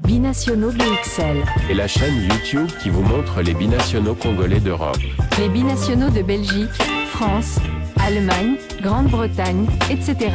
Binationaux BXL. Et la chaîne YouTube qui vous montre les binationaux congolais d'Europe. Les binationaux de Belgique, France, Allemagne, Grande-Bretagne, etc.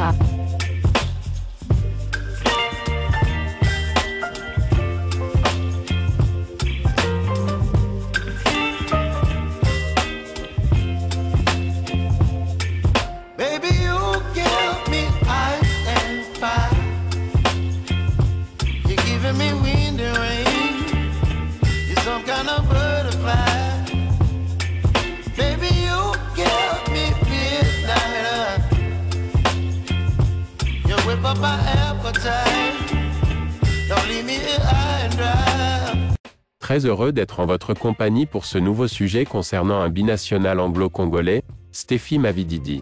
Très heureux d'être en votre compagnie pour ce nouveau sujet concernant un binational anglo-congolais, Stephy Mavididi.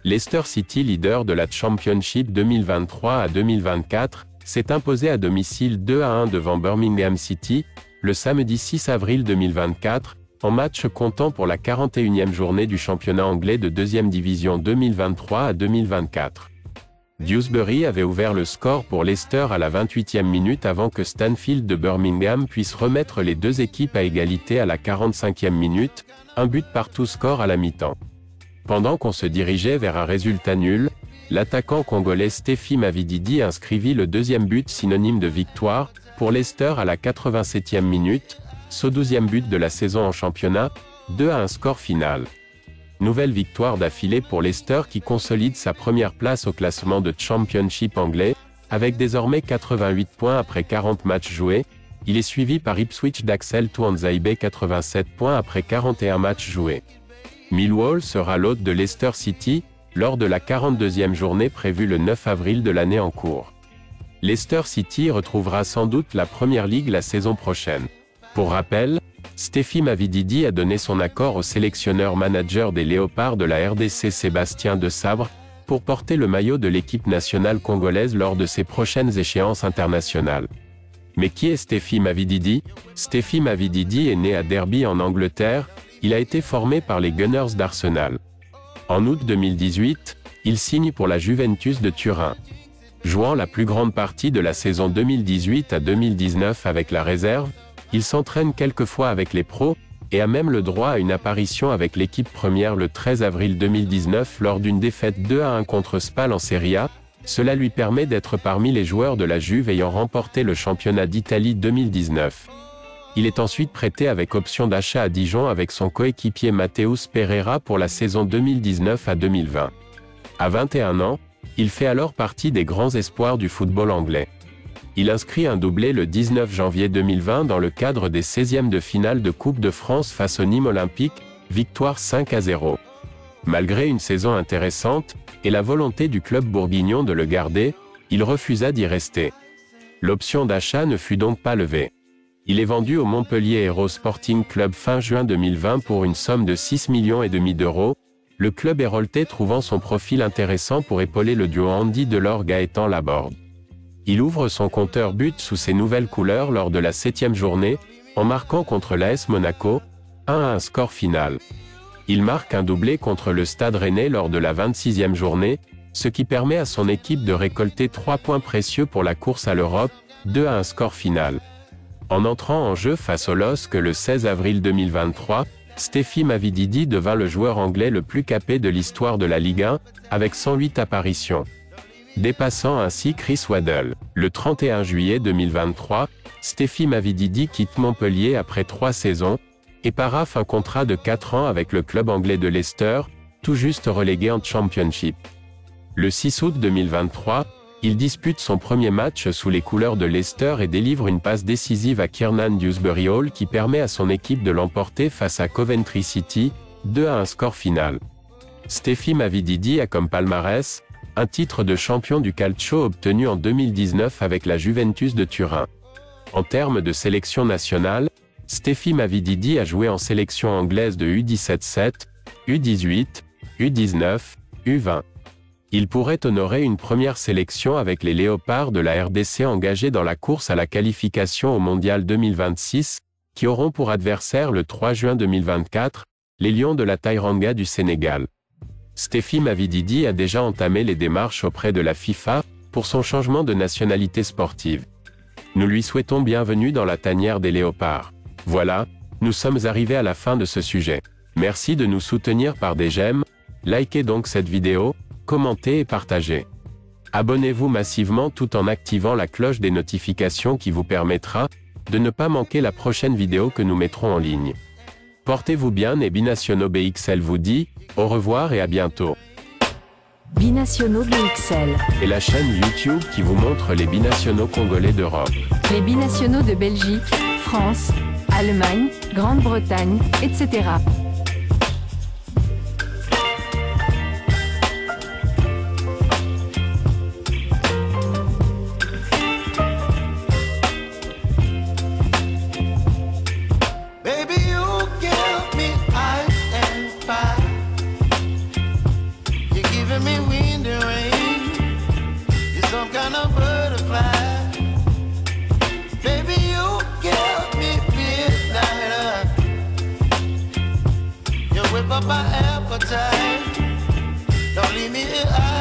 Leicester City, leader de la Championship 2023 à 2024, s'est imposé à domicile 2-1 devant Birmingham City, le samedi 6 avril 2024, en match comptant pour la 41e journée du championnat anglais de 2e division 2023 à 2024. Dewsbury avait ouvert le score pour Leicester à la 28e minute avant que Stanfield de Birmingham puisse remettre les deux équipes à égalité à la 45e minute, un but partout score à la mi-temps. Pendant qu'on se dirigeait vers un résultat nul, l'attaquant congolais Stephy Mavididi inscrivit le deuxième but synonyme de victoire, pour Leicester à la 87e minute, son 12e but de la saison en championnat, 2-1 score final. Nouvelle victoire d'affilée pour Leicester qui consolide sa première place au classement de Championship anglais, avec désormais 88 points après 40 matchs joués. Il est suivi par Ipswich d'Axel Tuanzebe 87 points après 41 matchs joués. Millwall sera l'hôte de Leicester City, lors de la 42e journée prévue le 9 avril de l'année en cours. Leicester City retrouvera sans doute la Premier League la saison prochaine. Pour rappel, Stephy Mavididi a donné son accord au sélectionneur-manager des Léopards de la RDC Sébastien Desabre, pour porter le maillot de l'équipe nationale congolaise lors de ses prochaines échéances internationales. Mais qui est Stephy Mavididi? Stephy Mavididi est né à Derby en Angleterre, il a été formé par les Gunners d'Arsenal. En août 2018, il signe pour la Juventus de Turin. Jouant la plus grande partie de la saison 2018 à 2019 avec la réserve, il s'entraîne quelquefois avec les pros, et a même le droit à une apparition avec l'équipe première le 13 avril 2019 lors d'une défaite 2-1 contre Spal en Serie A. Cela lui permet d'être parmi les joueurs de la Juve ayant remporté le championnat d'Italie 2019. Il est ensuite prêté avec option d'achat à Dijon avec son coéquipier Mateus Pereira pour la saison 2019 à 2020. À 21 ans, il fait alors partie des grands espoirs du football anglais. Il inscrit un doublé le 19 janvier 2020 dans le cadre des 16e de finale de Coupe de France face au Nîmes Olympique, victoire 5-0. Malgré une saison intéressante, et la volonté du club bourguignon de le garder, il refusa d'y rester. L'option d'achat ne fut donc pas levée. Il est vendu au Montpellier Hérault Sporting Club fin juin 2020 pour une somme de 6,5 millions d'euros, le club héroltais trouvant son profil intéressant pour épauler le duo Andy Delors-Gaëtan Laborde. Il ouvre son compteur but sous ses nouvelles couleurs lors de la 7e journée, en marquant contre l'AS Monaco, 1-1 score final. Il marque un doublé contre le Stade Rennais lors de la 26e journée, ce qui permet à son équipe de récolter 3 points précieux pour la course à l'Europe, 2-1 score final. En entrant en jeu face au LOSC le 16 avril 2023, Stephy Mavididi devint le joueur anglais le plus capé de l'histoire de la Ligue 1, avec 108 apparitions, dépassant ainsi Chris Waddle. Le 31 juillet 2023, Stephy Mavididi quitte Montpellier après 3 saisons, et paraphe un contrat de 4 ans avec le club anglais de Leicester, tout juste relégué en Championship. Le 6 août 2023, il dispute son premier match sous les couleurs de Leicester et délivre une passe décisive à Kiernan Dewsbury Hall qui permet à son équipe de l'emporter face à Coventry City, 2-1 score final. Stephy Mavididi a comme palmarès un titre de champion du Calcio obtenu en 2019 avec la Juventus de Turin. En termes de sélection nationale, Stephy Mavididi a joué en sélection anglaise de U17-7, U18, U19, U20. Il pourrait honorer une première sélection avec les Léopards de la RDC engagés dans la course à la qualification au Mondial 2026, qui auront pour adversaire le 3 juin 2024, les Lions de la Taïranga du Sénégal. Stephy Mavididi a déjà entamé les démarches auprès de la FIFA, pour son changement de nationalité sportive. Nous lui souhaitons bienvenue dans la tanière des léopards. Voilà, nous sommes arrivés à la fin de ce sujet. Merci de nous soutenir par des j'aime, likez donc cette vidéo, commentez et partagez. Abonnez-vous massivement tout en activant la cloche des notifications qui vous permettra de ne pas manquer la prochaine vidéo que nous mettrons en ligne. Portez-vous bien et Binationaux BXL vous dit au revoir et à bientôt. Binationaux BXL. Et la chaîne YouTube qui vous montre les binationaux congolais d'Europe. Les binationaux de Belgique, France, Allemagne, Grande-Bretagne, etc. Baby, you give me ice and fire. You're giving me wind and rain. You're some kind of butterfly. Baby, you give me midnight. You whip up my appetite. Don't leave me here.